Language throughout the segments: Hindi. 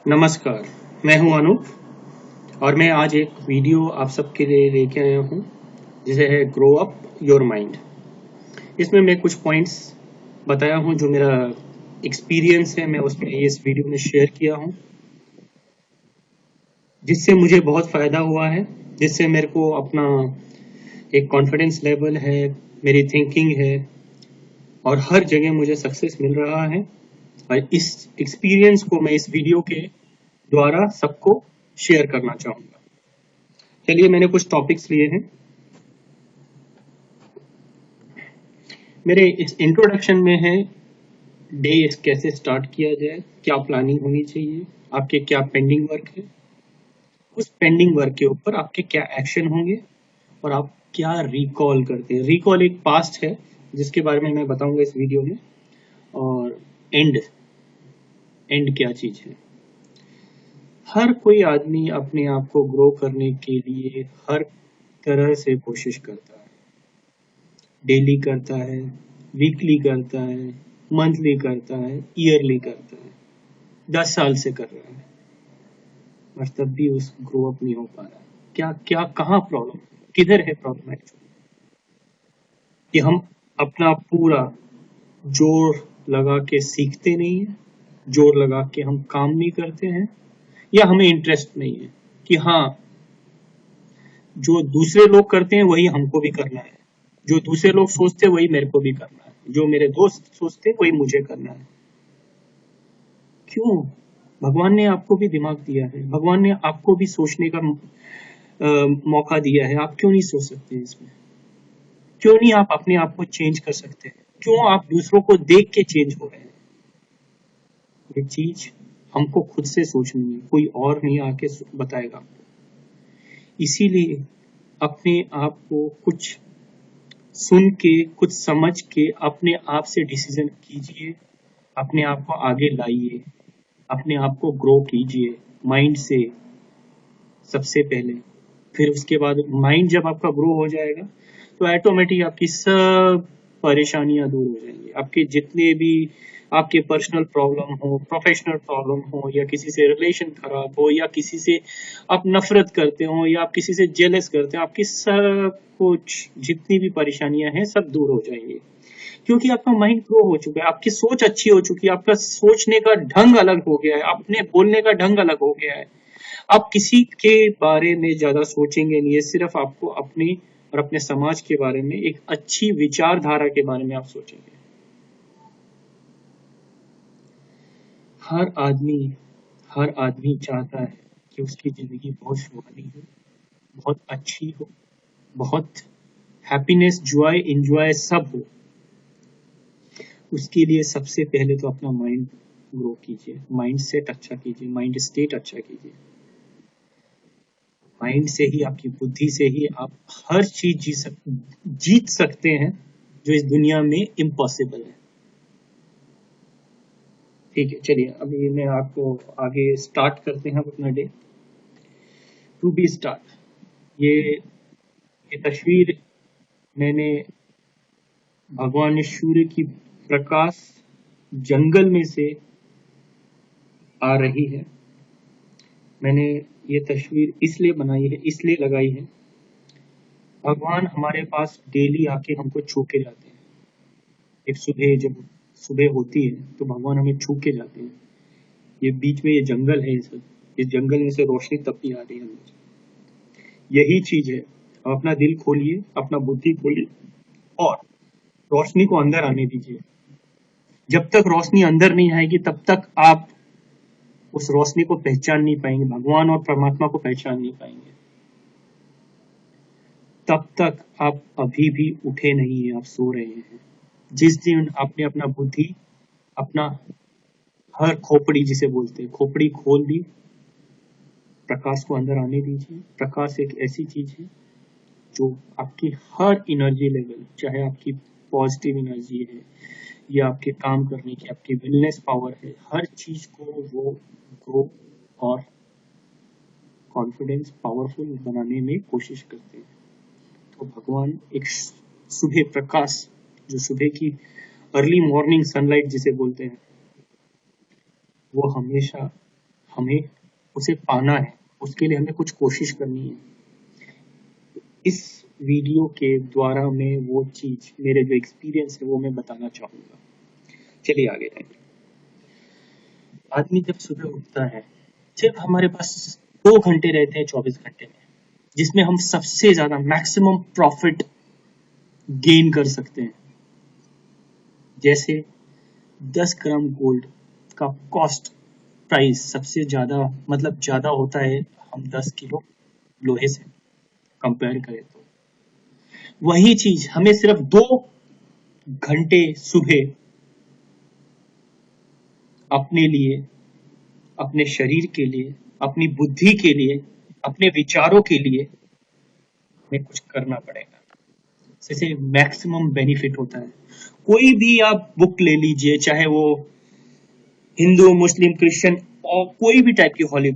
नमस्कार, मैं हूं अनूप और मैं आज एक वीडियो आप सबके लिए लेके आया हूं जिसे है ग्रो अप योर माइंड। इसमें मैं कुछ पॉइंट्स बताया हूं जो मेरा एक्सपीरियंस है, मैं उसमें इस वीडियो में शेयर किया हूं जिससे मुझे बहुत फ़ायदा हुआ है, जिससे मेरे को अपना एक कॉन्फिडेंस लेवल है, मेरी थिंकिंग है और हर जगह मुझे सक्सेस मिल रहा है। और इस एक्सपीरियंस को मैं इस वीडियो के द्वारा सबको शेयर करना चाहूँगा। चलिए, मैंने कुछ टॉपिक्स लिए हैं। मेरे इस इंट्रोडक्शन में है डे कैसे स्टार्ट किया जाए, क्या प्लानिंग होनी चाहिए, आपके क्या पेंडिंग वर्क है, उस पेंडिंग वर्क के ऊपर आपके क्या एक्शन होंगे और आप क्या रिकॉल करते हैं। रिकॉल एक पास्ट है जिसके बारे में मैं बताऊंगा इस वीडियो में। और एंड एंड क्या चीज है। हर कोई आदमी अपने आप को ग्रो करने के लिए हर तरह से कोशिश करता है। डेली करता है, वीकली करता है, मंथली करता है, ईयरली करता है, 10 साल से कर रहा है और तब भी उस ग्रो अप नहीं हो पा रहा है। क्या क्या कहाँ प्रॉब्लम, किधर है प्रॉब्लम एक्चुअली? कि हम अपना पूरा जोर लगा के सीखते नहीं है, जोर लगा के हम काम नहीं करते हैं, या हमें इंटरेस्ट नहीं है कि हाँ, जो दूसरे लोग करते हैं वही हमको भी करना है, जो दूसरे लोग सोचते हैं वही मेरे को भी करना है, जो मेरे दोस्त सोचते हैं वही मुझे करना है। क्यों? भगवान ने आपको भी दिमाग दिया है, भगवान ने आपको भी सोचने का मौका दिया है। आप क्यों नहीं सोच सकते इसमें? क्यों नहीं आप अपने आप को चेंज कर सकते हैं? क्यों आप दूसरों को देख के चेंज हो रहे हैं? ये चीज हमको खुद से सोचनी है, कोई और नहीं आके बताएगा आपको। इसीलिए अपने आप को कुछ सुन के, कुछ समझ के अपने आप से डिसीजन कीजिए, अपने आप को आगे लाइए, अपने आप को ग्रो कीजिए माइंड से सबसे पहले। फिर उसके बाद माइंड जब आपका ग्रो हो जाएगा तो ऑटोमेटिक आपकी सब परेशानियां दूर हो जाएंगी। आपके जितने भी आपके पर्सनल प्रॉब्लम हो, प्रोफेशनल प्रॉब्लम हो, या किसी से रिलेशन खराब हो, या किसी से आप नफरत करते हो, या आप किसी से जेलस करते हो, आपकी सब कुछ जितनी भी परेशानियां हैं सब दूर हो जाएंगी। क्योंकि आपका माइंड ग्रो हो चुका है, आपकी सोच अच्छी हो चुकी है, आपका सोचने का ढंग अलग हो गया है, अपने बोलने का ढंग अलग हो गया है। आप किसी के बारे में ज्यादा सोचेंगे नहीं है, सिर्फ आपको अपनी और अपने समाज के बारे में एक अच्छी विचारधारा के बारे में आप सोचेंगे। हर आदमी हर आदमी चाहता है कि उसकी जिंदगी बहुत सुहानी हो, बहुत अच्छी हो, बहुत हैप्पीनेस, जॉय, एंजॉय सब हो। उसके लिए सबसे पहले तो अपना माइंड ग्रो कीजिए, माइंड सेट अच्छा कीजिए, माइंड स्टेट अच्छा कीजिए। माइंड से ही, आपकी बुद्धि से ही आप हर चीज जीत सकते हैं जो इस दुनिया में इम्पॉसिबल है। ठीक है, चलिए अभी मैं आपको आगे स्टार्ट करते हैं अपना डे। टू बी स्टार्ट, ये तस्वीर मैंने भगवान सूर्य की प्रकाश जंगल में से आ रही है। मैंने ये तस्वीर इसलिए बनाई है, इसलिए लगाई है, भगवान हमारे पास डेली आके हमको छू के जाते हैं। एक सुबह जब सुबह होती है तो भगवान हमें छू के जाते हैं। ये बीच में ये जंगल है, इस जंगल में से रोशनी तपती आ रही है अंदर। यही चीज है। आप अपना दिल खोलिए, अपना बुद्धि खोलिए और रोशनी को अंदर आने दीजिए। जब तक रोशनी अंदर नहीं आएगी तब तक आप उस रोशनी को पहचान नहीं पाएंगे, भगवान और परमात्मा को पहचान नहीं पाएंगे। तब तक आप अभी भी उठे नहीं हैं, आप सो रहे हैं। जिस दिन आपने अपना बुद्धि, अपना हर खोपड़ी जिसे बोलते हैं, खोपड़ी खोल दी, प्रकाश को अंदर आने दीजिए। प्रकाश एक ऐसी चीज है जो आपकी हर एनर्जी लेवल, चाहे आपकी पॉजिटिव एनर्जी है या आपके काम करने की आपकी विलनेस पावर है, हर चीज को वो ग्रो और कॉन्फिडेंस पावरफुल बनाने में कोशिश करते हैं। तो भगवान एक सुबह प्रकाश, जो सुबह की अर्ली मॉर्निंग सनलाइट जिसे बोलते हैं, वो हमेशा हमें उसे पाना है, उसके लिए हमें कुछ कोशिश करनी है। इस वीडियो के द्वारा मैं वो चीज, मेरे जो एक्सपीरियंस है वो मैं बताना चाहूंगा। चलिए आगे जाएंगे। आदमी जब सुबह उठता है, सिर्फ हमारे पास 2 घंटे रहते हैं 24 घंटे में, जिसमें हम सबसे ज्यादा मैक्सिमम प्रॉफिट गेन कर सकते हैं। जैसे 10 ग्राम गोल्ड का कॉस्ट प्राइस सबसे ज्यादा, मतलब ज्यादा होता है हम 10 किलो लोहे से कंपेयर करें तो। वही चीज हमें सिर्फ 2 घंटे सुबह अपने लिए, अपने शरीर के लिए, अपनी बुद्धि के लिए, अपने विचारों के लिए हमें कुछ करना पड़ेगा, जिससे मैक्सिमम बेनिफिट होता है। कोई भी आप बुक ले लीजिए, चाहे वो हिंदू, मुस्लिम, क्रिश्चियन और कोई भी टाइप की होली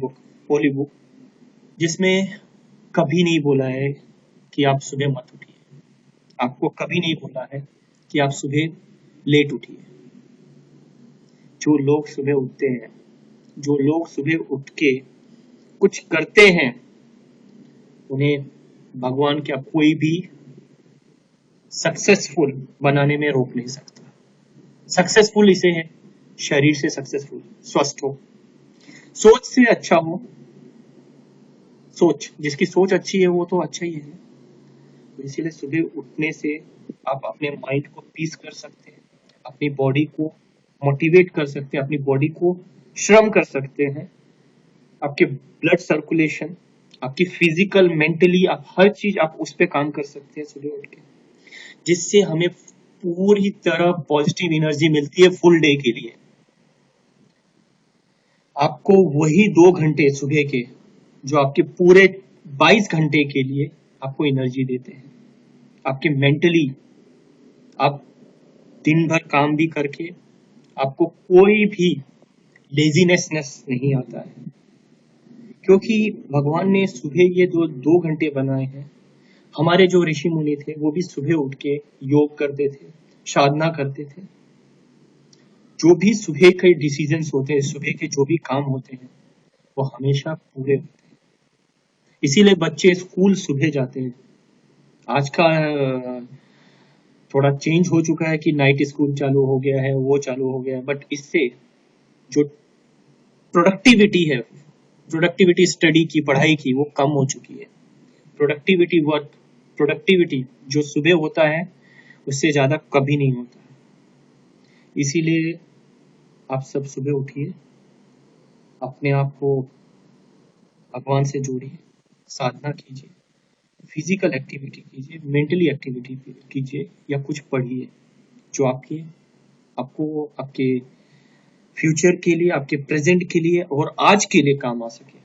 बुक, जिसमें कभी नहीं बोला है कि आप सुबह मत उठिए, आपको कभी नहीं बोला है कि आप सुबह लेट उठिए। जो लोग सुबह उठते हैं, जो लोग सुबह उठ के कुछ करते हैं, उन्हें भगवान क्या कोई भी सक्सेसफुल बनाने में रोक नहीं सकता। सक्सेसफुल इसे है, शरीर से सक्सेसफुल, स्वस्थ हो, सोच से अच्छा हो। सोच, जिसकी सोच अच्छी है वो तो अच्छा ही है। तो इसीलिए सुबह उठने से आप अपने माइंड को पीस कर सकते हैं, अपनी बॉडी को मोटिवेट कर सकते हैं, अपनी बॉडी को श्रम कर सकते हैं। आपके ब्लड सर्कुलेशन, आपकी फिजिकल, मेंटली, आप हर चीज आप उस पर काम कर सकते हैं सुबह उठ के, जिससे हमें पूरी तरह पॉजिटिव एनर्जी मिलती है फुल डे के लिए। आपको वही 2 घंटे सुबह के, जो आपके पूरे 22 घंटे के लिए आपको एनर्जी देते हैं। आपके मेंटली, आप दिन भर काम भी करके आपको कोई भी लेजीनेसनेस नहीं आता है, क्योंकि भगवान ने सुबह ये 2 घंटे बनाए हैं। हमारे जो ऋषि मुनि थे वो भी सुबह उठ के योग करते थे, साधना करते थे। जो भी सुबह के डिसीजंस होते हैं, सुबह के जो भी काम होते हैं, वो हमेशा पूरे होते हैं। इसीलिए बच्चे स्कूल सुबह जाते हैं। आज का थोड़ा चेंज हो चुका है कि नाइट स्कूल चालू हो गया है, वो चालू हो गया है, बट इससे जो प्रोडक्टिविटी है, प्रोडक्टिविटी स्टडी की, पढ़ाई की, वो कम हो चुकी है। प्रोडक्टिविटी वर्क, प्रोडक्टिविटी जो सुबह होता है उससे ज्यादा कभी नहीं होता। इसीलिए आप सब सुबह उठिए, अपने आप को भगवान से जोड़िए, साधना कीजिए, फिजिकल एक्टिविटी कीजिए, मेंटली एक्टिविटी कीजिए, या कुछ पढ़िए जो आपको आपके फ्यूचर के लिए, आपके प्रेजेंट के लिए और आज के लिए काम आ सके।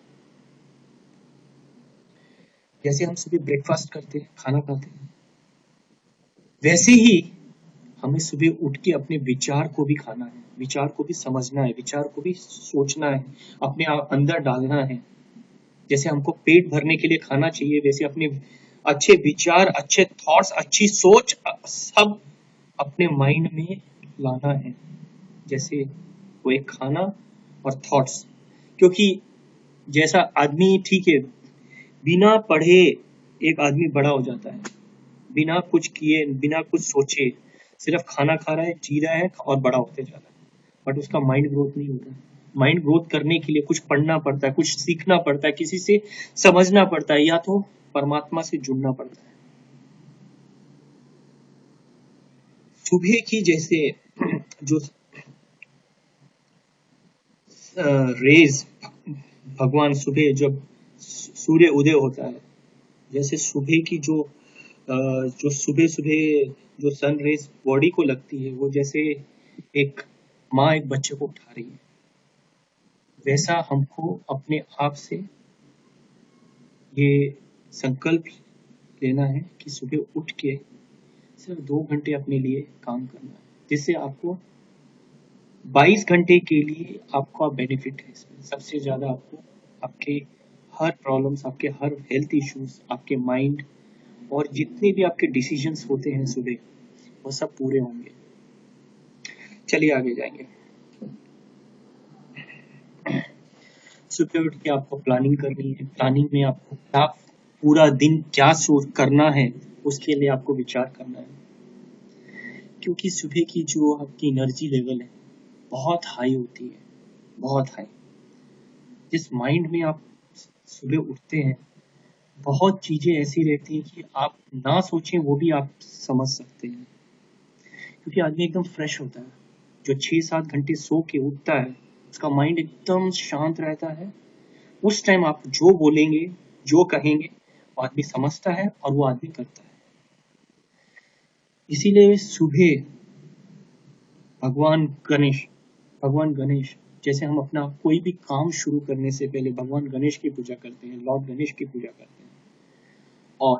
जैसे हम सुबह ब्रेकफास्ट करते हैं, खाना खाते हैं, वैसे ही हमें सुबह उठ के अपने विचार को भी खाना है, विचार को भी समझना है, विचार को भी सोचना है, अपने अंदर डालना है। जैसे हमको पेट भरने के लिए खाना चाहिए, वैसे अपने अच्छे विचार, अच्छे थॉट्स, अच्छी सोच सब अपने माइंड में लाना है। जैसे वो एक खाना और थॉट्स, क्योंकि जैसा आदमी, ठीक है, बिना पढ़े एक आदमी बड़ा हो जाता है, बिना कुछ किए, बिना कुछ सोचे, सिर्फ खाना खा रहा है, जी रहा है और बड़ा होते जा रहा है, बट उसका माइंड ग्रोथ नहीं होता। माइंड ग्रोथ करने के लिए कुछ पढ़ना पड़ता है, कुछ सीखना पड़ता है, किसी से समझना पड़ता है, या तो परमात्मा से जुड़ना पड़ता है। सुबह की जैसे जो रेज, भगवान सुबह जब सूर्य उदय होता है, जैसे सुबह की जो सुबह सुबह जो सन रेज बॉडी को लगती है, वो जैसे एक माँ एक बच्चे को उठा रही है, वैसा हमको अपने आप से ये संकल्प लेना है कि सुबह उठ के सिर्फ 2 घंटे अपने लिए काम करना है, जिससे आपको 22 घंटे के लिए आपका बेनिफिट है। इसमें सबसे ज्यादा आपको आपके हर प्रॉब्लम्स, आपके हर हेल्थ इश्यूज, आपके माइंड और जितने भी आपके डिसीजंस होते हैं सुबह, वो सब पूरे होंगे। चलिए आगे जाएंगे। सुबह उठ के आपको प्लानिंग करनी है। प्लानिंग में आपको क्या पूरा दिन क्या सोच करना है, उसके लिए आपको विचार करना है। क्योंकि सुबह की जो आपकी एनर्जी लेवल है बहुत हाई होती है, बहुत हाई। जिस माइंड में आप सुबह उठते हैं, बहुत चीजें ऐसी रहती हैं कि आप ना सोचें वो भी आप समझ सकते हैं। क्योंकि आदमी एकदम फ्रेश होता है। जो 6-7 घंटे सो के उठता है, उसका माइंड एकदम शांत रहता है। उस टाइम आप जो बोलेंगे, जो कहेंगे, वो आदमी समझता है और वो आदमी करता है। इसीलिए सुबह भगवान गणेश जैसे हम अपना कोई भी काम शुरू करने से पहले भगवान गणेश की पूजा करते हैं, लॉर्ड गणेश की पूजा करते हैं। और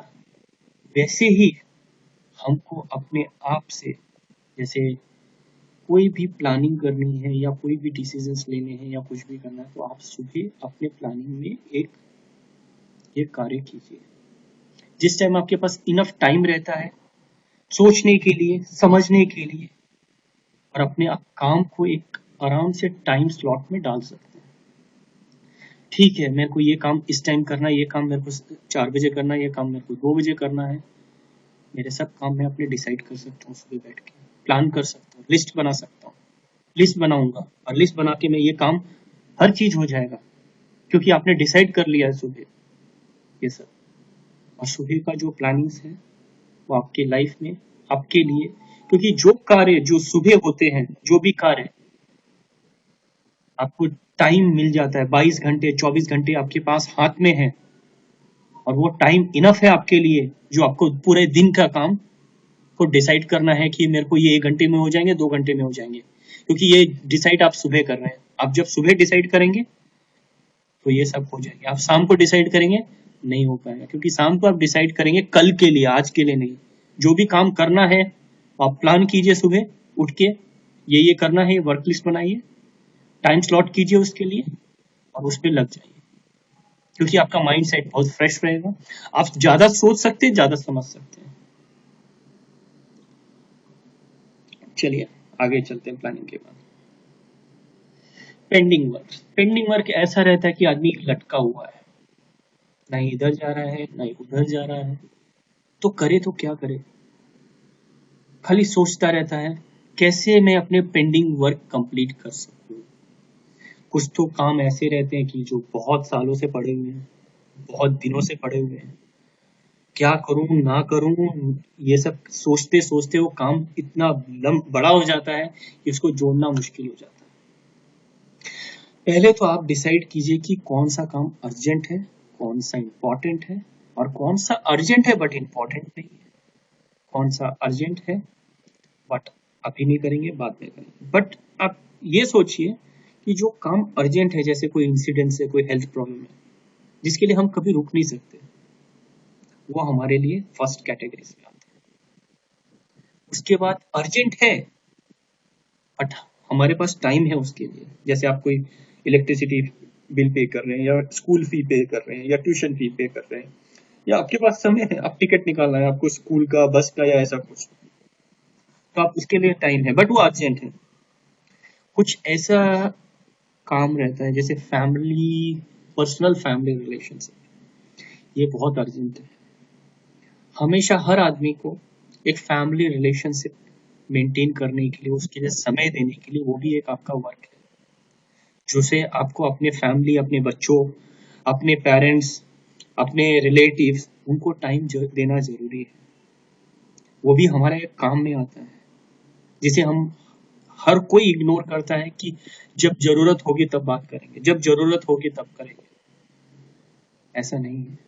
वैसे ही हमको अपने आप से, जैसे कोई भी प्लानिंग करनी है या कोई भी डिसीजंस लेने हैं या कुछ भी करना है, तो आप सुबह अपने प्लानिंग में एक कार्य कीजिए। जिस टाइम आपके पास इनफ टाइम रहता है सोचने के लिए, समझने के लिए, और अपने काम को एक आराम से टाइम स्लॉट में डाल सकते हैं। ठीक है, मेरे को ये काम इस टाइम करना है, ये काम मेरे को 4 बजे करना है, ये काम मेरे को 2 बजे करना है। मेरे सब काम मैं अपने डिसाइड कर सकता हूँ, सुबह बैठ के प्लान कर सकता हूँ, लिस्ट बना सकता हूँ। लिस्ट बनाऊंगा और लिस्ट बना के मैं ये काम, हर चीज हो जाएगा क्योंकि आपने डिसाइड कर लिया है सुबह ये सब। और सुबह का जो प्लानिंग्स है वो आपके लाइफ में आपके लिए, क्योंकि जो कार्य जो सुबह होते हैं, जो भी कार्य आपको टाइम मिल जाता है, 22 घंटे 24 घंटे आपके पास हाथ में है, और वो टाइम इनफ है आपके लिए जो आपको पूरे दिन का काम को डिसाइड करना है कि मेरे को ये 1 घंटे में हो जाएंगे, 2 घंटे में हो जाएंगे। क्योंकि ये डिसाइड आप सुबह कर रहे हैं। आप जब सुबह डिसाइड करेंगे तो ये सब हो जाएंगे। आप शाम को डिसाइड करेंगे, नहीं हो पाएगा, क्योंकि शाम को आप डिसाइड करेंगे कल के लिए, आज के लिए नहीं। जो भी काम करना है आप प्लान कीजिए, सुबह उठ के ये करना है, वर्क लिस्ट बनाइए, टाइम स्लॉट कीजिए उसके लिए और उस पर लग जाइए। क्योंकि आपका माइंड सेट बहुत फ्रेश रहेगा। आप ज्यादा सोच सकते हैं, ज्यादा समझ सकते हैं। चलिए आगे चलते हैं प्लानिंग के बाद। पेंडिंग वर्क ऐसा रहता है कि आदमी लटका हुआ है, ना इधर जा रहा है ना उधर जा रहा है, तो करे तो क्या करे। खाली सोचता रहता है कैसे मैं अपने पेंडिंग वर्क कंप्लीट कर सकूं। कुछ तो काम ऐसे रहते हैं कि जो बहुत सालों से पड़े हुए हैं, बहुत दिनों से पड़े हुए हैं। क्या करूं ना करूं, ये सब सोचते सोचते वो काम इतना बड़ा हो जाता है कि उसको जोड़ना मुश्किल हो जाता है। पहले तो आप डिसाइड कीजिए कि कौन सा काम अर्जेंट है, कौन सा इंपॉर्टेंट है, और कौन सा अर्जेंट है बट इंपॉर्टेंट नहीं है। कौन सा अर्जेंट है बट अभी नहीं करेंगे, बाद में करेंगे। बट आप ये सोचिए कि जो काम अर्जेंट है, जैसे कोई इंसिडेंट है, कोई हेल्थ प्रॉब्लम है, जिसके लिए हम कभी रुक नहीं सकते, वो हमारे लिए फर्स्ट कैटेगरी में आता है। उसके बाद अर्जेंट है बट हमारे पास टाइम है उसके लिए, जैसे आप कोई इलेक्ट्रिसिटी बिल पे कर रहे हैं, या स्कूल फी पे कर रहे हैं, या ट्यूशन फी पे कर रहे हैं, या आपके पास समय है, आप टिकट निकालना है आपको स्कूल का, बस का, या ऐसा कुछ, तो आप उसके लिए टाइम है बट वो अर्जेंट है। कुछ ऐसा काम रहता है जैसे पर्सनल फैमिली रिलेशनशिप, ये बहुत अर्जेंट है। हमेशा हर आदमी को एक फैमिली रिलेशनशिप मेंटेन करने के लिए, उसके लिए समय देने के लिए, वो भी एक आपका वर्क है, जिसे आपको अपने फैमिली, अपने बच्चों, अपने पेरेंट्स, अपने रिलेटिव्स, उनको टाइम देना जरूरी है। वो भी हमारे काम में आता है, जिसे हम हर कोई इग्नोर करता है कि जब जरूरत होगी तब बात करेंगे, जब जरूरत होगी तब करेंगे। ऐसा नहीं है।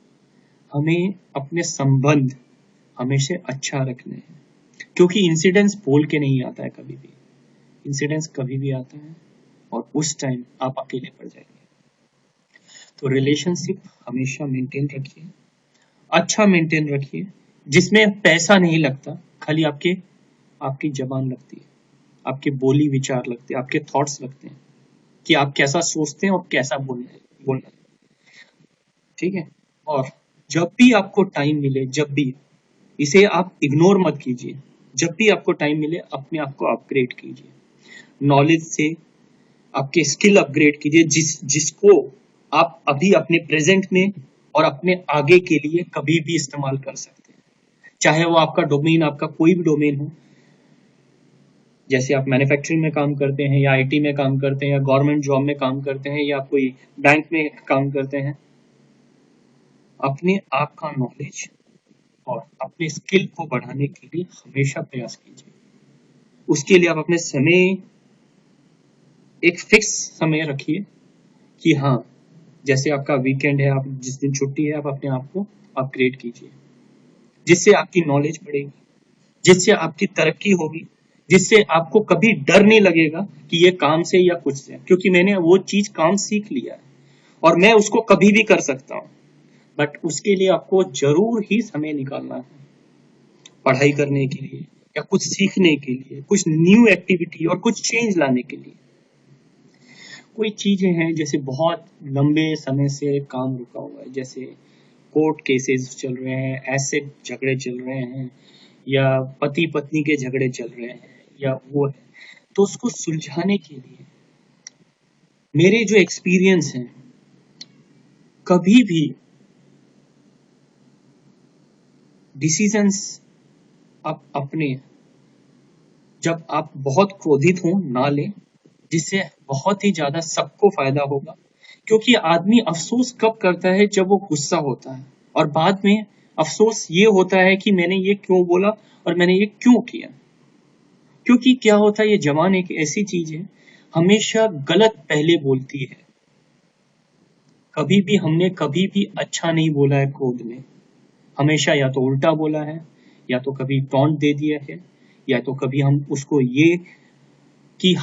हमें अपने संबंध हमेशा अच्छा रखने हैं, क्योंकि इंसिडेंस बोल के नहीं आता है कभी भी। इंसिडेंस कभी भी आता है और उस टाइम आप अकेले पड़ जाएंगे। तो रिलेशनशिप हमेशा मेंटेन रखिए, अच्छा मेंटेन रखिए, जिसमें पैसा नहीं लगता, खाली आपकी जबान लगती है, आपके बोली विचार लगते हैं, आपके थॉट्स लगते हैं कि आप कैसा सोचते हैं और कैसा बोलना है। ठीक है। और जब भी आपको टाइम मिले, जब भी, इसे आप इग्नोर मत कीजिए। जब भी आपको टाइम मिले अपने आप को अपग्रेड कीजिए, नॉलेज से आपके स्किल अपग्रेड कीजिए, जिसको आप अभी अपने प्रेजेंट में और अपने आगे के लिए कभी भी इस्तेमाल कर सकते हैं, चाहे वो आपका डोमेन, आपका कोई भी डोमेन हो, जैसे आप मैन्युफैक्चरिंग में काम करते हैं या आईटी में काम करते हैं या गवर्नमेंट जॉब में काम करते हैं या कोई बैंक में काम करते हैं, अपने आप का नॉलेज और अपने स्किल को बढ़ाने के लिए हमेशा प्रयास कीजिए। उसके लिए आप अपने समय, एक फिक्स समय रखिए कि हाँ, जैसे आपका वीकेंड है, आप जिस दिन छुट्टी है, आप अपने आप को अपग्रेड कीजिए, जिससे आपकी नॉलेज बढ़ेगी, जिससे आपकी तरक्की होगी, जिससे आपको कभी डर नहीं लगेगा कि ये काम से या कुछ से, क्योंकि मैंने वो चीज काम सीख लिया है और मैं उसको कभी भी कर सकता हूँ। बट उसके लिए आपको जरूर ही समय निकालना है, पढ़ाई करने के लिए या कुछ सीखने के लिए, कुछ न्यू एक्टिविटी और कुछ चेंज लाने के लिए। कोई चीजें हैं जैसे बहुत लंबे समय से काम रुका हुआ है, जैसे कोर्ट केसेस चल रहे हैं, एसेट झगड़े चल रहे हैं, या पति पत्नी के झगड़े चल रहे हैं, या वो है, तो उसको सुलझाने के लिए मेरे जो एक्सपीरियंस हैं, कभी भी डिसीजंस आप अपने, जब आप बहुत क्रोधित हो ना लें, जिससे बहुत ही ज्यादा सबको फायदा होगा। क्योंकि आदमी अफसोस कब करता है, जब वो गुस्सा होता है, और बाद में अफसोस ये होता है कि मैंने ये क्यों बोला और मैंने ये क्यों किया। क्योंकि क्या होता है, ये जबान एक ऐसी चीज है, हमेशा गलत पहले बोलती है। हमने कभी भी अच्छा नहीं बोला है क्रोध में, हमेशा या तो उल्टा बोला है, या तो कभी टॉन्ट दे दिया है, या तो कभी हम उसको ये कि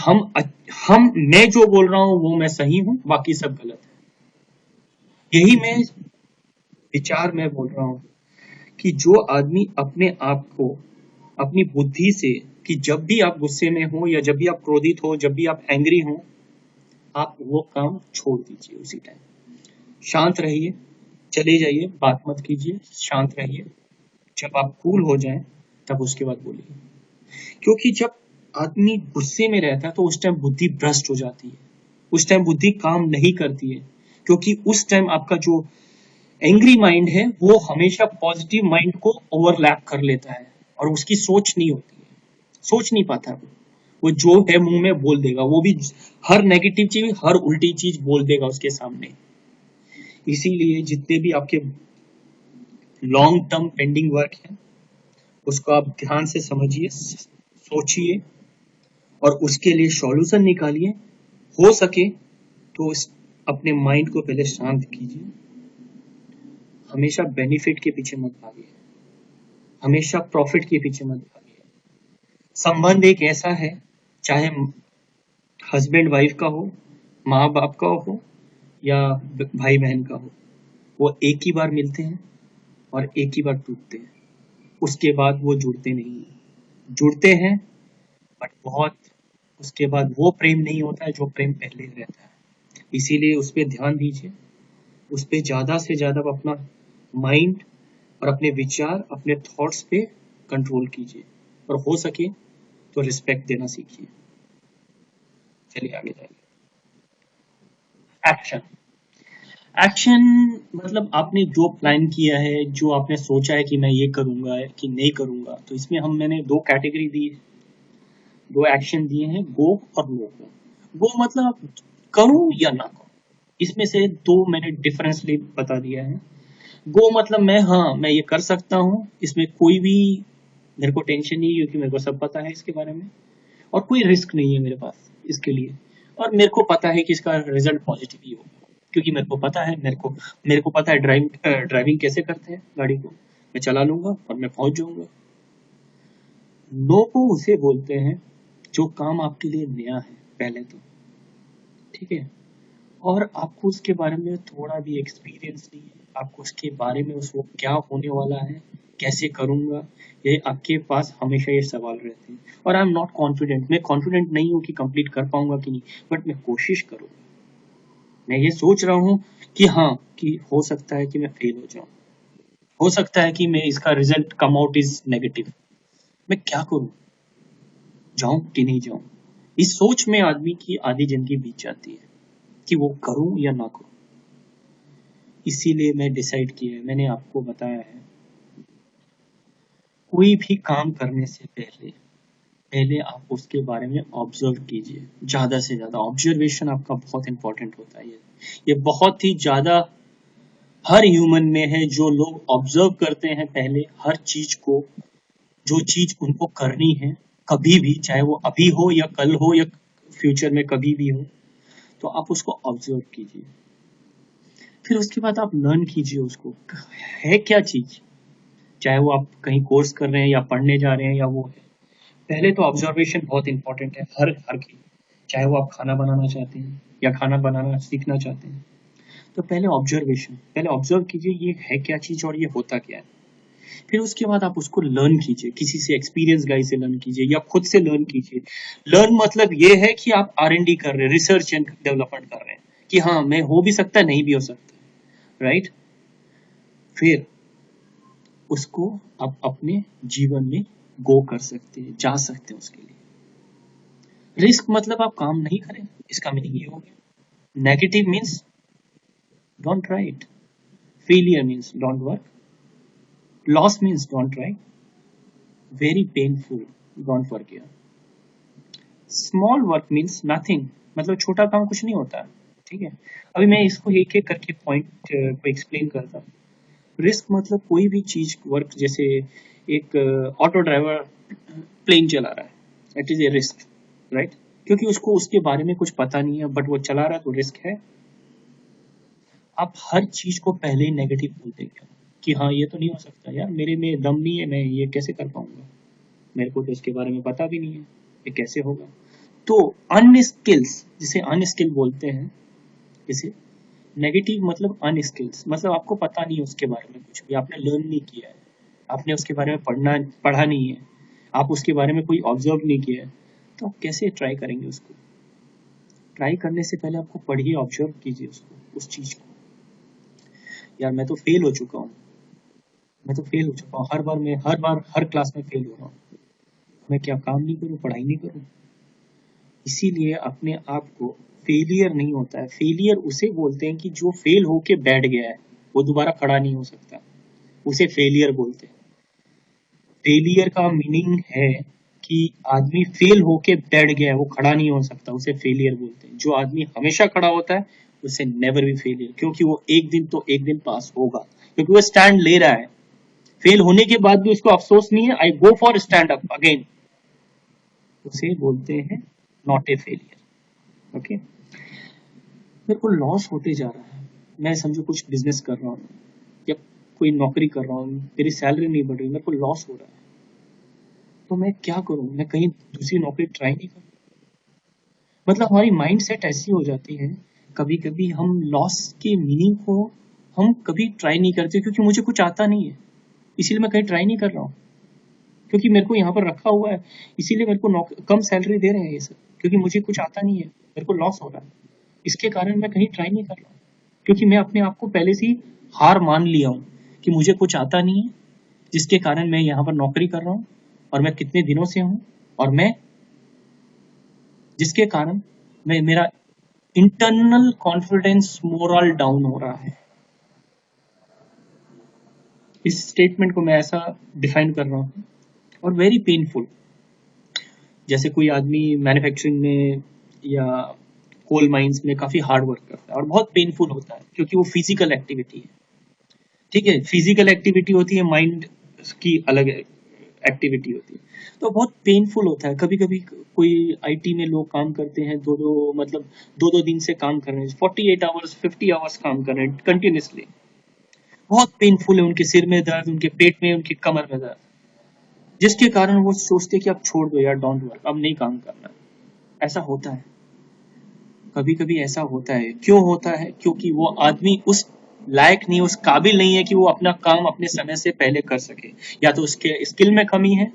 मैं जो बोल रहा हूं वो मैं सही हूं, बाकी सब गलत है। यही मैं विचार में बोल रहा हूं कि जो आदमी अपने आप को अपनी बुद्धि से, कि जब भी आप गुस्से में हो या जब भी आप क्रोधित हो, जब भी आप एंग्री हो, आप वो काम छोड़ दीजिए, उसी टाइम शांत रहिए, चले जाइए, बात मत कीजिए, शांत रहिए। जब आप कूल हो जाएं तब उसके बाद बोलिए। क्योंकि जब आदमी गुस्से में रहता है तो उस टाइम बुद्धि भ्रष्ट हो जाती है, उस टाइम बुद्धि काम नहीं करती है, क्योंकि उस टाइम आपका जो एंग्री माइंड है वो हमेशा पॉजिटिव माइंड को ओवरलैप कर लेता है और उसकी सोच नहीं होती है, सोच नहीं पाता है वो जो है मुंह में बोल देगा, वो भी हर नेगेटिव चीज, हर उल्टी चीज बोल देगा उसके सामने। इसीलिए जितने भी आपके लॉन्ग टर्म पेंडिंग वर्क है, उसको आप ध्यान से समझिए, सोचिए और उसके लिए सॉल्यूशन निकालिए। हो सके तो अपने माइंड को पहले शांत कीजिए। हमेशा बेनिफिट के पीछे मत भागिए, हमेशा प्रॉफिट के पीछे मत भागिए। संबंध एक ऐसा है, चाहे हस्बैंड वाइफ का हो, माँ बाप का हो, या भाई बहन का हो, वो एक ही बार मिलते हैं और एक ही बार टूटते हैं, उसके बाद वो जुड़ते नहीं हैं। जुड़ते हैं बट बहुत, उसके बाद वो प्रेम नहीं होता है जो प्रेम पहले रहता है। इसीलिए उस पर ध्यान दीजिए, उस पर ज्यादा से ज्यादा अपना माइंड और अपने विचार, अपने थॉट्स पे कंट्रोल कीजिए, और हो सके तो रिस्पेक्ट देना सीखिए। चलिए आगे जाइए। एक्शन। एक्शन मतलब आपने जो प्लान किया है, जो आपने सोचा है कि मैं ये करूंगा कि नहीं करूंगा, तो इसमें मैंने दो कैटेगरी दी, दो एक्शन दिए हैं, गो और नो गो। गो मतलब करूं या ना करूं, इसमें से दो मैंने डिफरेंसली बता दिया है। गो मतलब मैं ये कर सकता हूँ, इसमें कोई भी मेरे को टेंशन नहीं है, क्योंकि मेरे को सब पता है इसके बारे में, और कोई रिस्क नहीं है मेरे पास इसके लिए, और मेरे को पता है कि इसका रिजल्ट पॉजिटिव ही होगा, क्योंकि मेरे को पता है, मेरे को पता है ड्राइविंग कैसे करते हैं गाड़ी को, मैं चला लूंगा और मैं पहुंच जाऊंगा। नो को उसे बोलते हैं जो काम आपके लिए नया है पहले तो, ठीक है, और आपको उसके बारे में थोड़ा भी एक्सपीरियंस नहीं है, आपको उसके बारे में उसको क्या होने वाला है, कैसे करूंगा, ये आपके पास हमेशा ये सवाल रहते हैं। और आई एम नॉट कॉन्फिडेंट, मैं कॉन्फिडेंट नहीं हूँ कि कंप्लीट कर पाऊंगा कि नहीं, बट मैं कोशिश करूंगा। मैं ये सोच रहा हूँ कि हाँ, कि हो सकता है कि मैं फेल हो जाऊं, हो सकता है कि मैं इसका result come out is negative, मैं क्या करूं, जाऊं कि नहीं जाऊं। इस सोच में आदमी की आधी जिंदगी बीत जाती है कि वो करूं या ना करूं। इसीलिए मैं डिसाइड किया है, मैंने आपको बताया है, कोई भी काम करने से पहले पहले आप उसके बारे में ऑब्जर्व कीजिए, ज्यादा से ज्यादा ऑब्जर्वेशन आपका बहुत इंपॉर्टेंट होता है। ये बहुत ही ज्यादा हर ह्यूमन में है, जो लोग ऑब्जर्व करते हैं पहले हर चीज को, जो चीज उनको करनी है कभी भी, चाहे वो अभी हो या कल हो या फ्यूचर में कभी भी हो, तो आप उसको ऑब्जर्व कीजिए। फिर उसके बाद आप लर्न कीजिए उसको, है क्या चीज, चाहे वो आप कहीं कोर्स कर रहे हैं या पढ़ने जा रहे हैं या वो है। पहले तो ऑब्जर्वेशन बहुत इंपॉर्टेंट है हर हर की, चाहे वो आप खाना बनाना चाहते हैं या खाना बनाना सीखना चाहते हैं, तो पहले ऑब्जर्वेशन, पहले ऑब्जर्व कीजिए ये है क्या चीज और ये होता क्या है। फिर उसके बाद आप उसको लर्न कीजिए, किसी से एक्सपीरियंस गाइड से लर्न कीजिए या खुद से लर्न कीजिए। लर्न मतलब ये है कि आप R&D कर रहे हैं, रिसर्च एंड डेवलपमेंट कर रहे हैं कि हाँ मैं हो भी सकता है नहीं भी हो सकता, राइट। फिर उसको आप अपने जीवन में गो कर सकते हैं, जा सकते हैं उसके लिए। रिस्क मतलब आप काम नहीं करें, इसका मीनिंग ये हो गया। Negative means don't try it, failure means don't work, loss means don't try, very painful don't work here, small work means nothing, मतलब छोटा काम कुछ नहीं होता, ठीक है। अभी मैं इसको एक एक करके पॉइंट को एक्सप्लेन करता हूँ। रिस्क मतलब कोई भी चीज वर्क, जैसे एक ऑटो ड्राइवर प्लेन चला रहा है, it is a risk, right, क्योंकि उसको उसके बारे में कुछ पता नहीं है बट वो चला रहा है तो रिस्क है। आप हर चीज को पहले ही नेगेटिव बोल देंगे कि हाँ ये तो नहीं हो सकता यार, मेरे में दम नहीं है, मैं ये कैसे कर पाऊंगा, मेरे को तो इसके बारे में पता भी नहीं है, ये कैसे होगा। तो अनस्किल्स, जिसे अनस्किल बोलते हैं, इसे नेगेटिव मतलब अनस्किल्स, मतलब आपको पता नहीं है उसके बारे में कुछ भी, आपने लर्न नहीं किया है, आपने उसके बारे में पढ़ा नहीं है, आप उसके बारे में कोई ऑब्जर्व नहीं किया है, तो आप कैसे ट्राई करेंगे उसको। ट्राई करने से पहले आपको पढ़िए, ऑब्जर्व कीजिए उसको, उस चीज को। यार मैं तो फेल हो चुका हूँ, मैं तो फेल हो चुका हूँ, हर बार हर क्लास में फेल हो रहा हूँ, मैं क्या काम नहीं करूँ, पढ़ाई नहीं करूँ। इसीलिए अपने आप को, फेलियर नहीं होता है, फेलियर उसे बोलते हैं कि जो फेल होके बैठ गया है, वो दोबारा खड़ा नहीं हो सकता, उसे फेलियर बोलते हैं। फेलियर का मीनिंग है कि आदमी फेल होके बैठ गया है, वो खड़ा नहीं हो सकता, उसे फेलियर बोलते हैं। जो आदमी हमेशा खड़ा होता है उसे नेवर बी फेलियर, क्योंकि वो एक दिन तो एक दिन पास होगा, क्योंकि वो स्टैंड ले रहा है। फेल होने के बाद भी उसको अफसोस नहीं है, I go for stand up again, उसे बोलते हैं नॉट ए फेलियर। ओके, मेरे को लॉस होते जा रहा है, मैं समझो कुछ बिजनेस कर रहा हूँ या कोई नौकरी कर रहा हूँ, मेरी सैलरी नहीं बढ़ रही, मेरे को लॉस हो रहा है, तो मैं क्या करूँ, मैं कहीं दूसरी नौकरी ट्राई नहीं करूँ। मतलब हमारी माइंड सेट ऐसी हो जाती है, कभी कभी हम लॉस के मीनिंग को हम कभी ट्राई नहीं करते, क्योंकि मुझे कुछ आता नहीं है इसीलिए मैं कहीं ट्राई नहीं कर रहा हूँ, क्योंकि मेरे को यहाँ पर रखा हुआ है इसीलिए मेरे को कम सैलरी दे रहे हैं ये सब, क्योंकि मुझे कुछ आता नहीं है, मेरे को लॉस हो रहा है, इसके कारण मैं कहीं ट्राई नहीं कर रहा हूँ, क्योंकि मैं अपने आप को पहले से ही हार मान लिया हूँ कि मुझे कुछ आता नहीं है, जिसके कारण मैं यहाँ पर नौकरी कर रहा हूँ और मैं कितने दिनों से हूँ, और मैं जिसके कारण मैं, मेरा इंटरनल कॉन्फिडेंस मोरल डाउन हो रहा है। इस स्टेटमेंट को मैं ऐसा डिफाइन कर रहा हूँ, और वेरी पेनफुल। जैसे कोई आदमी मैन्युफैक्चरिंग में या कोल माइंस में काफी हार्ड वर्क करता है और बहुत पेनफुल होता है, क्योंकि वो फिजिकल एक्टिविटी है, ठीक है, फिजिकल एक्टिविटी होती है, माइंड की अलग एक्टिविटी होती है, तो बहुत पेनफुल होता है। कभी कभी कोई आईटी में लोग काम करते हैं, दो दो दिन से काम कर रहे हैं, 48 आवर्स 50 आवर्स काम कर रहे हैं कंटिन्यूसली, बहुत पेनफुल है, उनके सिर में दर्द, उनके पेट में, उनकी कमर में दर्द, जिसके कारण वो सोचते कि अब छोड़ दो यार, डोंट वर्क, अब नहीं काम करना। ऐसा होता है, कभी कभी ऐसा होता है। क्यों होता है? क्योंकि वो आदमी उस लायक नहीं, उस काबिल नहीं है कि वो अपना काम अपने समय से पहले कर सके, या तो उसके स्किल में कमी है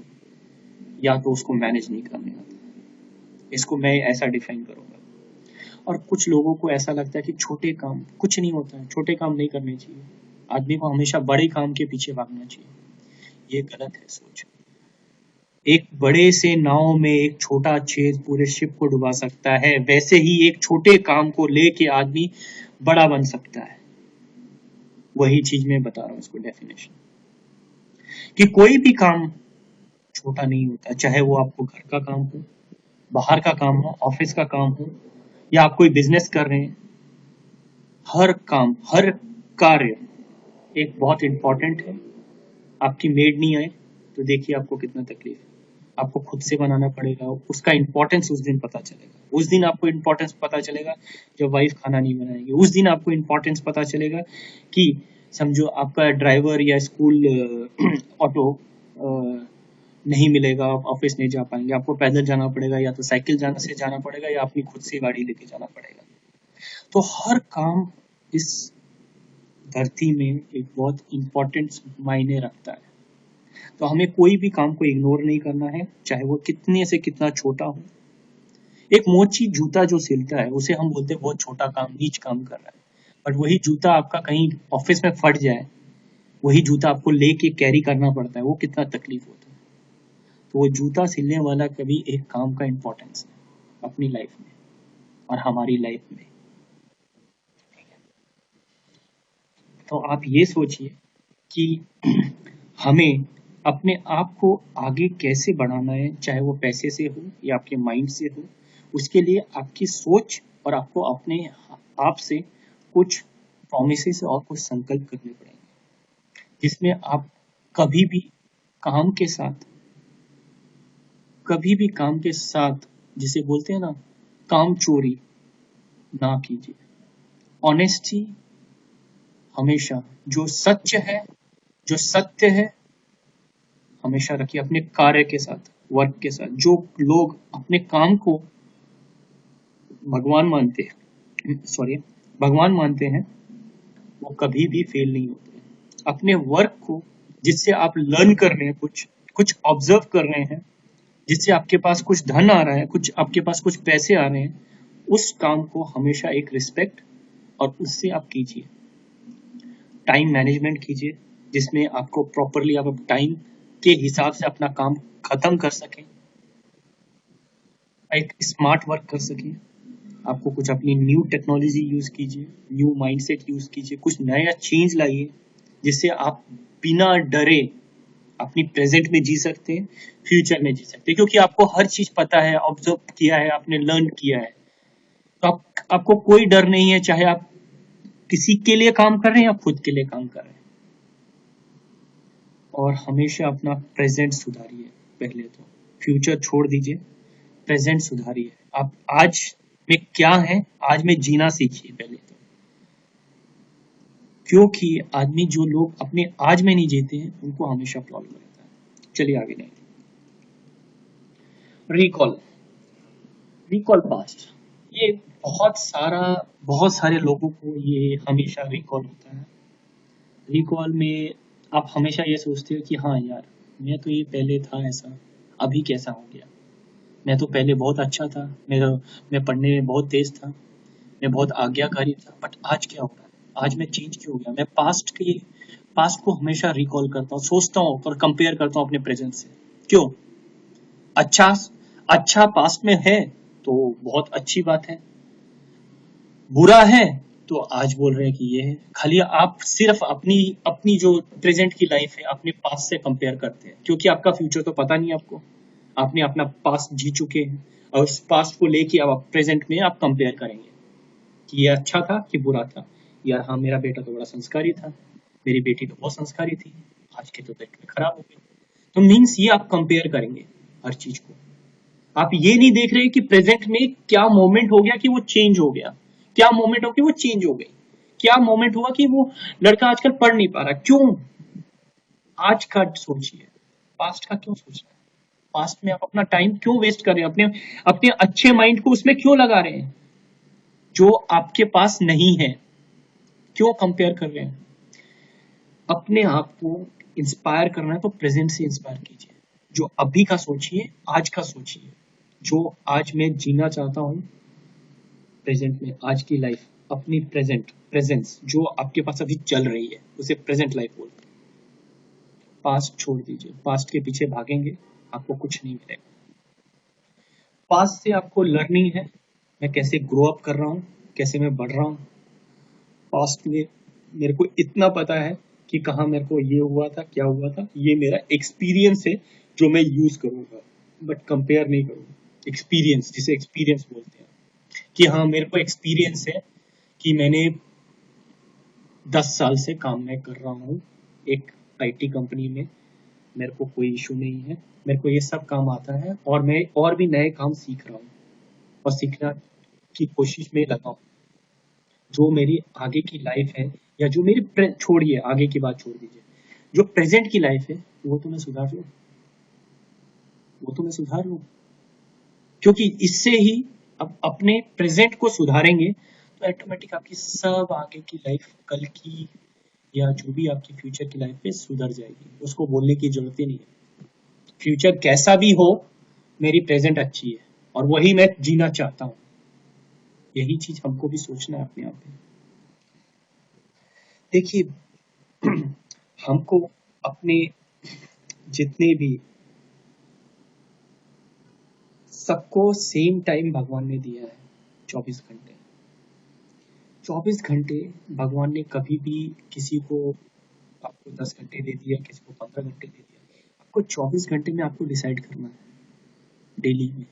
या तो उसको मैनेज नहीं करने आता। इसको मैं ऐसा डिफाइन करूंगा। और कुछ लोगों को ऐसा लगता है कि छोटे काम कुछ नहीं होता है, छोटे काम नहीं करने चाहिए, आदमी को हमेशा बड़े काम के पीछे भागना चाहिए। ये गलत है सोच। एक बड़े से नाव में एक छोटा छेद पूरे शिप को डुबा सकता है, वैसे ही एक छोटे काम को लेके आदमी बड़ा बन सकता है। वही चीज मैं बता रहा हूँ इसको डेफिनेशन, कि कोई भी काम छोटा नहीं होता, चाहे वो आपको घर का काम हो, बाहर का काम हो, ऑफिस का काम हो, या आप कोई बिजनेस कर रहे हैं। हर काम, हर कार्य एक बहुत इंपॉर्टेंट है। आपकी मेड नहीं आए तो देखिए आपको कितना तकलीफ है। आपको खुद से बनाना पड़ेगा, उसका इंपॉर्टेंस उस दिन पता चलेगा। उस दिन आपको इंपॉर्टेंस पता चलेगा जब वाइफ खाना नहीं बनाएगी। उस दिन आपको इंपॉर्टेंस पता चलेगा कि समझो आपका ड्राइवर या स्कूल ऑटो नहीं मिलेगा, आप ऑफिस नहीं जा पाएंगे, आपको पैदल जाना पड़ेगा, या तो साइकिल से जाना पड़ेगा, या अपनी खुद से गाड़ी लेके जाना पड़ेगा। तो हर काम इस धरती में एक बहुत इंपॉर्टेंट मायने रखता है। तो हमें कोई भी काम को इग्नोर नहीं करना है, चाहे वो कितने से कितना छोटा हो। एक मोची जूता जो सिलता है उसे हम बोलते हैं बहुत छोटा काम, नीच काम कर रहा है। बट वही जूता आपका कहीं ऑफिस में फट जाए, वही जूता आपको लेके कैरी करना पड़ता है, वो कितना तकलीफ होता है। तो वो जूता सिलने वाला कभी एक काम का इंपॉर्टेंस है अपनी लाइफ में और हमारी लाइफ में। तो आप ये सोचिए कि हमें अपने आप को आगे कैसे बढ़ाना है, चाहे वो पैसे से हो या आपके माइंड से हो। उसके लिए आपकी सोच और आपको अपने आप से कुछ प्रोमिसेस और कुछ संकल्प करने पड़ेंगे, जिसमें आप कभी भी काम के साथ जिसे बोलते हैं ना, काम चोरी ना कीजिए। ऑनेस्टी हमेशा, जो सत्य है हमेशा रखिए अपने कार्य के साथ, वर्क के साथ। जो लोग अपने काम को भगवान मानते हैं वो कभी भी फेल नहीं होते। अपने वर्क को, जिससे आप लर्न कर रहे हैं, कुछ ऑब्जर्व कर रहे हैं, जिससे आपके पास कुछ धन आ रहा है, आपके पास कुछ पैसे आ रहे हैं, उस काम को हमेशा एक रिस्पेक्ट और उससे आप कीजिए। टाइम मैनेजमेंट कीजिए, जिसमें आपको प्रॉपरली आप टाइम के हिसाब से अपना काम खत्म कर सकें, एक स्मार्ट वर्क कर सकें। आपको कुछ अपनी न्यू टेक्नोलॉजी यूज कीजिए, न्यू माइंडसेट यूज कीजिए, कुछ नया चेंज लाइए, जिससे आप बिना डरे अपनी प्रेजेंट में जी सकते हैं, फ्यूचर में जी सकते हैं। क्योंकि आपको हर चीज पता है, ऑब्जर्व किया है, आपने लर्न किया है, तो आपको कोई डर नहीं है, चाहे आप किसी के लिए काम कर रहे हैं या खुद के लिए काम कर रहे हैं। और हमेशा अपना प्रेजेंट सुधारिए। पहले तो फ्यूचर छोड़ दीजिए, प्रेजेंट सुधारिए। आप आज में क्या है, आज में जीना सीखिए पहले तो। क्योंकि आदमी, जो लोग अपने आज में नहीं जीते हैं, उनको हमेशा प्रॉब्लम रहता है। चलिए आगे नहीं, रिकॉल पास्ट, ये बहुत सारे लोगों को ये हमेशा रिकॉल होता है। रिकॉल में आप हमेशा ये सोचते हो कि हाँ यार, मैं तो ये पहले था ऐसा, अभी कैसा हो गया। मैं तो पहले बहुत अच्छा था, मैं पढ़ने में बहुत तेज था, मैं बहुत आज्ञाकारी था, बट आज क्या हो रहा है, आज मैं चेंज क्यों हो गया। मैं पास्ट को हमेशा रिकॉल करता हूँ, सोचता हूँ और कंपेयर करता हूँ अपने प्रेजेंट से। क्यों? अच्छा अच्छा पास्ट में है तो बहुत अच्छी बात है, बुरा है तो आज बोल रहे हैं कि ये है। खाली आप सिर्फ अपनी जो प्रेजेंट की लाइफ है अपने पास्ट से कंपेयर करते हैं, क्योंकि आपका फ्यूचर तो पता नहीं आपको। आपने अपना पास्ट जी चुके हैं और उस पास्ट को लेके अब प्रेजेंट में आप कंपेयर करेंगे कि ये अच्छा था कि बुरा था। यार हाँ, मेरा बेटा तो बड़ा संस्कारी था, मेरी बेटी तो बहुत संस्कारी थी, आज के तो देख के खराब हो गई। तो मीन्स ये आप कंपेयर करेंगे हर चीज को। आप ये नहीं देख रहे कि प्रेजेंट में क्या मोमेंट हो गया कि वो चेंज हो गया, क्या मोमेंट हो कि वो चेंज हो गई, क्या मोमेंट हुआ कि वो लड़का आजकल पढ़ नहीं पा रहा। क्यों? आज का सोचिए, पास्ट का क्यों सोच रहे हैं? पास्ट में आप अपना टाइम क्यों वेस्ट कर रहे हैं? अपने अपने अच्छे माइंड को उसमें क्यों लगा रहे हैं जो आपके पास नहीं है? क्यों कंपेयर कर रहे हैं? अपने आप को इंस्पायर करना है तो प्रेजेंट से इंस्पायर कीजिए। जो अभी का सोचिए, आज का सोचिए। जो आज मैं जीना चाहता हूँ प्रेजेंट में, आज की लाइफ, अपनी प्रेजेंस जो आपके पास अभी चल रही है, उसे प्रेजेंट लाइफ बोलते हैं। पास्ट छोड़ दीजिए, पास्ट के पीछे भागेंगे आपको कुछ नहीं मिलेगा। पास्ट से आपको लर्निंग है, मैं कैसे ग्रो अप कर रहा हूँ, कैसे मैं बढ़ रहा हूँ। पास्ट में मेरे को इतना पता है कि कहाँ मेरे को ये हुआ था, क्या हुआ था, ये मेरा एक्सपीरियंस है जो मैं यूज करूंगा, बट कंपेयर नहीं करूंगा। एक्सपीरियंस, जिसे एक्सपीरियंस बोलते हैं, कि हाँ मेरे को एक्सपीरियंस है कि मैंने 10 साल से काम मैं कर रहा हूँ एक आईटी कंपनी में, मेरे को कोई इशू नहीं है, मेरे को ये सब काम आता है, और मैं और भी नए काम सीख रहा हूँ और सीखना की कोशिश में लगा हूँ। जो मेरी आगे की लाइफ है, या जो मेरी छोड़िए आगे की बात छोड़ दीजिए, जो प्रेजेंट की लाइफ है वो तो मैं सुधार लूँ, वो तो मैं सुधार लूँ, क्योंकि इससे ही अब अपने प्रेजेंट को सुधारेंगे तो ऑटोमेटिक आपकी सब आगे की लाइफ, कल की या जो भी आपकी फ्यूचर की लाइफ है सुधर जाएगी, उसको बोलने की जरूरत ही नहीं है। फ्यूचर कैसा भी हो, मेरी प्रेजेंट अच्छी है और वही मैं जीना चाहता हूँ। यही चीज हमको भी सोचना है अपने आप में। देखिए, हमको अपने जितने भी, सबको सेम टाइम भगवान ने दिया है, 24 घंटे। 24 घंटे भगवान ने कभी भी किसी को, आपको 10 घंटे दे दिया, किसी को 15 घंटे दे दिया, आपको 24 घंटे में आपको डिसाइड करना है। डेली में,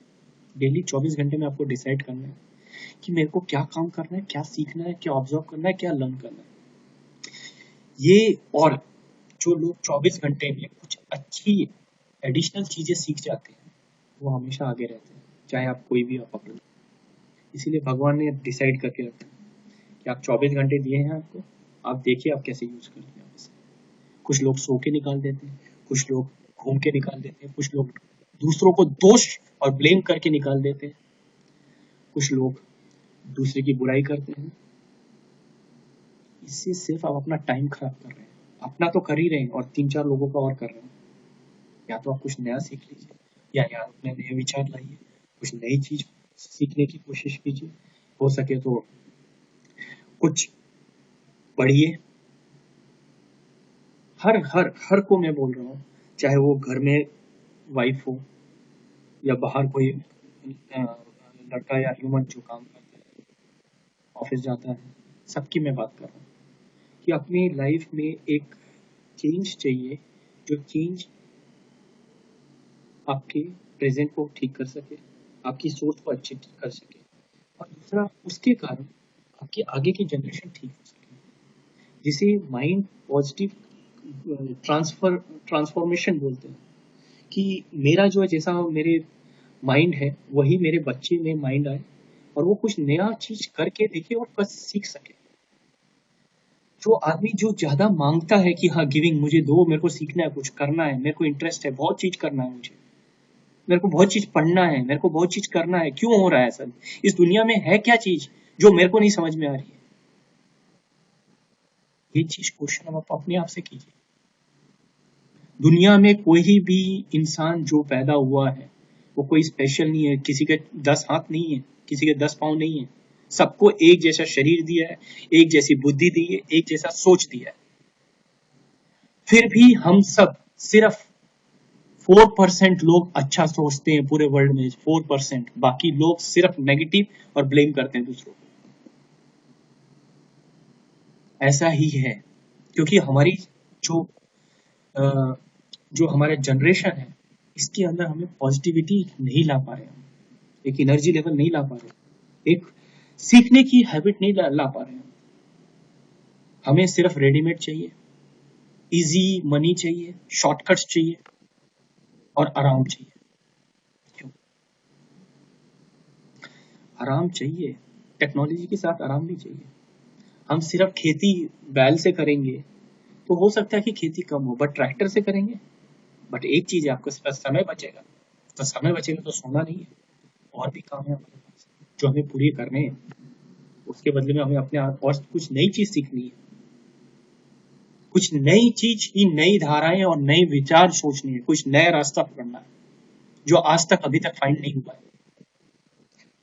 डेली 24 घंटे में आपको डिसाइड करना है कि मेरे को क्या काम करना है, क्या सीखना है, क्या ऑब्जर्व करना है, क्या लर्न करना है। ये, और जो लोग 24 घंटे में कुछ अच्छी एडिशनल चीजें सीख जाते हैं, वो हमेशा आगे रहते हैं, चाहे आप कोई भी आप पकड़ लो। इसीलिए भगवान ने डिसाइड करके रखा है कि आप 24 घंटे दिए हैं आपको, आप देखिए आप कैसे यूज करते हैं इसे। कुछ लोग सो के निकाल देते हैं, कुछ लोग घूम के निकाल देते हैं, कुछ लोग दूसरों को दोष और ब्लेम करके निकाल देते हैं, कुछ लोग दूसरे की बुराई करते हैं। इससे सिर्फ आप अपना टाइम खराब कर रहे हैं। अपना तो कर ही रहे हैं और 3-4 लोगों का और कर रहे हैं। या तो आप कुछ नया सीख लीजिए, या यार अपने नए विचार लाइए, कुछ नई चीज सीखने की कोशिश कीजिए, हो सके तो कुछ पढ़िए। हर हर हर को मैं बोल रहा हूँ, चाहे वो घर में वाइफ हो या बाहर कोई लड़का या ह्यूमन जो काम करता है, ऑफिस जाता है, सबकी मैं बात कर रहा हूँ कि अपनी लाइफ में एक चेंज चाहिए, जो चेंज आपके प्रेजेंट को ठीक कर सके, आपकी सोच को अच्छी कर सके, और दूसरा उसके कारण आपकी आगे की जनरेशन ठीक हो सके, जिसे माइंड पॉजिटिव ट्रांसफॉर्मेशन बोलते हैं। कि मेरा जो है, जैसा मेरे माइंड है वही मेरे बच्चे में माइंड आए, और वो कुछ नया चीज करके देखे और कुछ सीख सके। जो आदमी जो ज्यादा मांगता है कि हाँ गिविंग, मुझे दो, मेरे को सीखना है, कुछ करना है, मेरे को इंटरेस्ट है, बहुत चीज करना है मुझे, मेरे को बहुत चीज पढ़ना है, मेरे को बहुत चीज करना है, क्यों हो रहा है सब, इस दुनिया में है क्या चीज जो मेरे को नहीं समझ में आ रही है। ये चीज क्वेश्चन आप अपने आप से कीजिए। दुनिया में कोई भी इंसान जो पैदा हुआ है वो कोई स्पेशल नहीं है, किसी के 10 हाथ नहीं है, किसी के 10 पाँव नहीं है, सबको एक जैसा शरीर दिया है, एक जैसी बुद्धि दी है, एक जैसा सोच दिया है। फिर भी हम सब सिर्फ 4% लोग अच्छा सोचते हैं पूरे वर्ल्ड में, 4%, बाकी लोग सिर्फ नेगेटिव और ब्लेम करते हैं दूसरों को। ऐसा ही है, क्योंकि हमारी जो अ, जो हमारा जनरेशन है, इसके अंदर हमें पॉजिटिविटी नहीं ला पा रहे हैं, एक एनर्जी लेवल नहीं ला पा रहे, एक सीखने की हैबिट नहीं ला पा रहे हैं। हमें सिर्फ रेडीमेड चाहिए, इजी मनी चाहिए, शॉर्टकट्स चाहिए और आराम चाहिए। क्यों? आराम चाहिए, टेक्नोलॉजी के साथ आराम भी चाहिए। हम सिर्फ खेती बैल से करेंगे तो हो सकता है कि खेती कम हो, बट ट्रैक्टर से करेंगे, बट एक चीज है, आपके पास समय बचेगा, तो समय बचेगा तो सोना नहीं है, और भी काम है हमारे पास जो हमें पूरी करने हैं। उसके बदले में हमें अपने आप और कुछ नई चीज सीखनी है, कुछ नई चीज की नई धाराएं और नए विचार सोचनी है, कुछ नया रास्ता पकड़ना है जो आज तक अभी तक फाइंड नहीं हुआ है।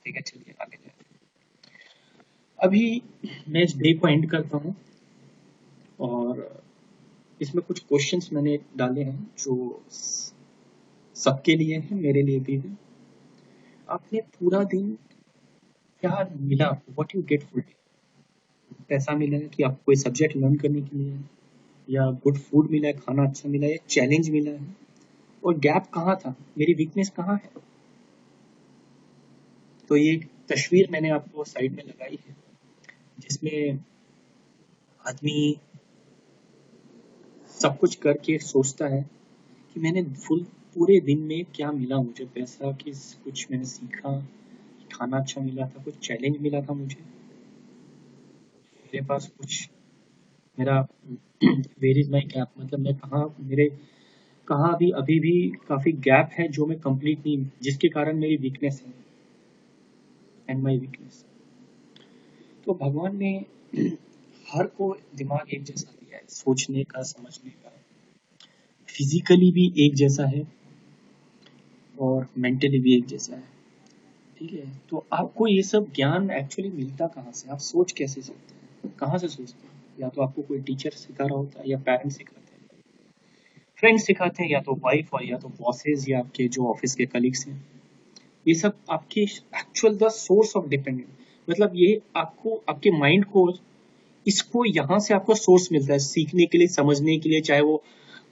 ठीक है, चलिए आगे जाए। अभी मैं इस डे को एंड करता हूँ, और इसमें कुछ क्वेश्चंस मैंने डाले हैं जो सबके लिए हैं, मेरे लिए भी है। आपने पूरा दिन क्या मिला, what you get full day, पैसा मिला है, कि आपको कोई सब्जेक्ट लर्न करने के लिए, या गुड फूड मिला है, खाना अच्छा मिला है, या चैलेंज मिला है, और गैप कहाँ था, मेरी वीकनेस कहाँ है। तो ये एक तस्वीर मैंने आपको साइड में लगाई है, जिसमें आदमी सब कुछ करके सोचता है कि मैंने फुल पूरे दिन में क्या मिला मुझे, पैसा, किस कुछ मैंने सीखा, खाना अच्छा मिला था, कुछ चैलेंज मिला था मुझे, मेरे पास कुछ, मेरा वेयर इज माई गैप, मतलब मैं कहाँ, मेरे कहाँ अभी भी काफी गैप है जो मैं कंप्लीट नहीं, जिसके कारण मेरी वीकनेस है, एंड माई वीकनेस। तो भगवान ने हर को दिमाग एक जैसा दिया है, सोचने का, समझने का, फिजिकली भी एक जैसा है और मेंटली भी एक जैसा है। ठीक है, तो आपको ये सब ज्ञान एक्चुअली मिलता कहाँ से, आप सोच कैसे सकते हैं, कहाँ से सोचते हैं? या तो आपको कोई टीचर सिखा रहा होता है, या पेरेंट्स सिखाते हैं, फ्रेंड्स सिखाते हैं, या तो वाइफ, और या तो बॉसेज, या आपके जो ऑफिस के कलीग्स हैं। ये सब आपके actual the source of dependent, मतलब ये आपको, आपके माइंड को, इसको यहाँ से आपको सोर्स मिलता है सीखने के लिए, समझने के लिए, चाहे वो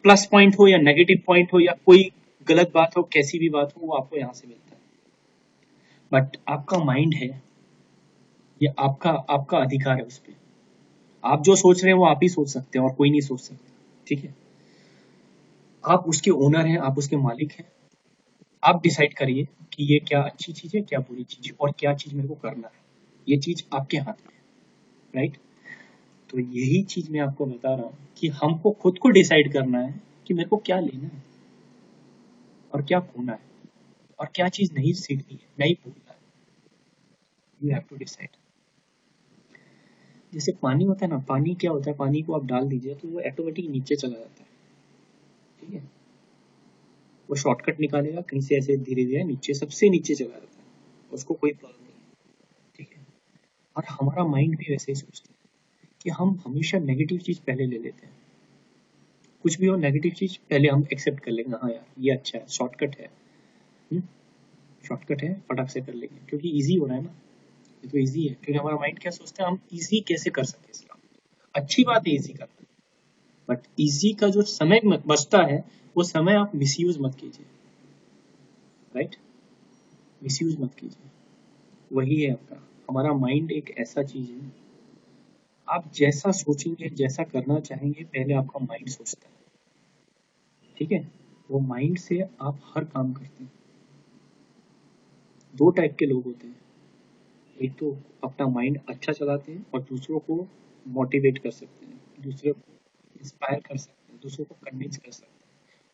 प्लस पॉइंट हो या नेगेटिव पॉइंट हो, या कोई गलत बात हो, कैसी भी बात हो, वो आपको यहाँ से मिलता है। बट आपका माइंड है, ये आपका आपका अधिकार है उस पर। आप जो सोच रहे हैं वो आप ही सोच सकते हैं, और कोई नहीं सोच सकता। ठीक है, आप उसके ओनर हैं, आप उसके मालिक हैं। आप डिसाइड करिए कि ये क्या अच्छी चीज है, क्या बुरी चीज है, और क्या चीज मेरे को करना है। ये चीज आपके हाथ में है, राइट। तो यही चीज मैं आपको बता रहा हूँ कि हमको खुद को डिसाइड करना है कि मेरे को क्या लेना है और क्या खोना है, और क्या चीज नहीं सीखनी है, नहीं भूलना है। You have to decide. जैसे पानी होता है ना, पानी क्या होता है, पानी को आप डाल दीजिए तो वो ऑटोमेटिक नीचे चला जाता है। ठीक है, वो शॉर्टकट निकालेगा कहीं से, ऐसे धीरे धीरे नीचे, सबसे नीचे चला जाता है, उसको कोई प्रॉब्लम नहीं है। ठीक है, और हमारा माइंड भी वैसे ही सोचता है कि हम हमेशा नेगेटिव चीज पहले ले लेते हैं। कुछ भी हो, नेगेटिव चीज पहले हम एक्सेप्ट कर लेंगे, हाँ यार ये अच्छा है, शॉर्टकट है, शॉर्टकट है, फटाक से कर लेंगे, क्योंकि इजी हो रहा है ना। ये तो इजी है, क्योंकि हमारा माइंड क्या सोचता है, हम इजी कैसे कर सकते हैं इसका। अच्छी बात है इजी करना, बट इजी का जो समय बचता है, वो समय आप मिसयूज मत कीजिए, राइट। मिसयूज मत कीजिए। वही है आपका, हमारा माइंड एक ऐसा चीज है, आप जैसा सोचेंगे, जैसा करना चाहेंगे, पहले आपका माइंड सोचता है। ठीक है, वो माइंड से आप हर काम करते हैं। दो टाइप के लोग होते हैं, एक तो अपना माइंड अच्छा चलाते हैं, और दूसरों को मोटिवेट कर सकते हैं, दूसरे को इंस्पायर कर सकते हैं, दूसरों को कन्विंस कर सकते हैं।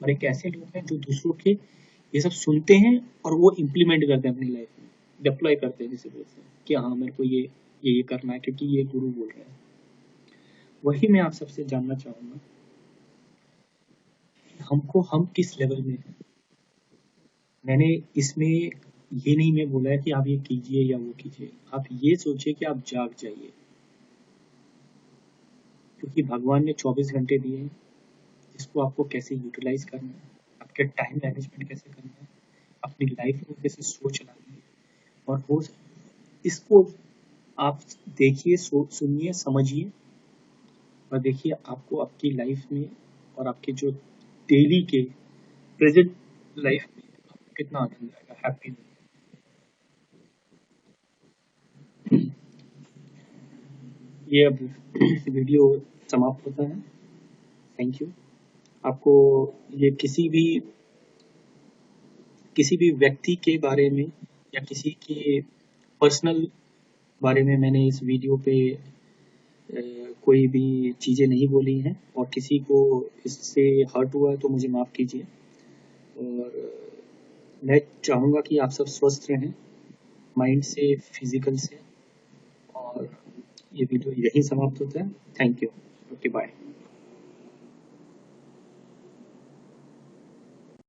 और एक ऐसे लोग हैं जो दूसरों के ये सब सुनते हैं और वो इम्प्लीमेंट करते हैं अपनी लाइफ में, डिप्लॉय करते हैं, जिसे बोलते हैं कि हाँ मेरे को ये करना है क्योंकि ये गुरु बोल रहे हैं। वही मैं आप सबसे जानना चाहूंगा, हमको, हम किस लेवल में हैं। मैंने इसमें ये नहीं मैं बोला है कि आप ये कीजिए या वो कीजिए, आप ये सोचिए कि आप जाग जाइए, क्योंकि भगवान ने 24 घंटे दिए हैं, जिसको आपको कैसे यूटिलाइज करना है, आपके टाइम मैनेजमेंट कैसे करना है, अपनी लाइफ में कैसे सोच लानी है, और वो इसको आप देखिए, सुनिए, समझिए, और देखिए आपको आपकी लाइफ में, और आपके जो डेली के प्रेजेंट लाइफ में आपको कितना आनंद आएगा, हैप्पी। ये अब वीडियो समाप्त होता है। Thank you. आपको ये किसी भी व्यक्ति के बारे में, या किसी के पर्सनल बारे में मैंने इस वीडियो पे कोई भी चीज़ें नहीं बोली हैं, और किसी को इससे हर्ट हुआ है तो मुझे माफ़ कीजिए। और मैं चाहूँगा कि आप सब स्वस्थ रहें, माइंड से, फिजिकल से। और ये वीडियो यहीं समाप्त होता है। Thank you. Okay, bye.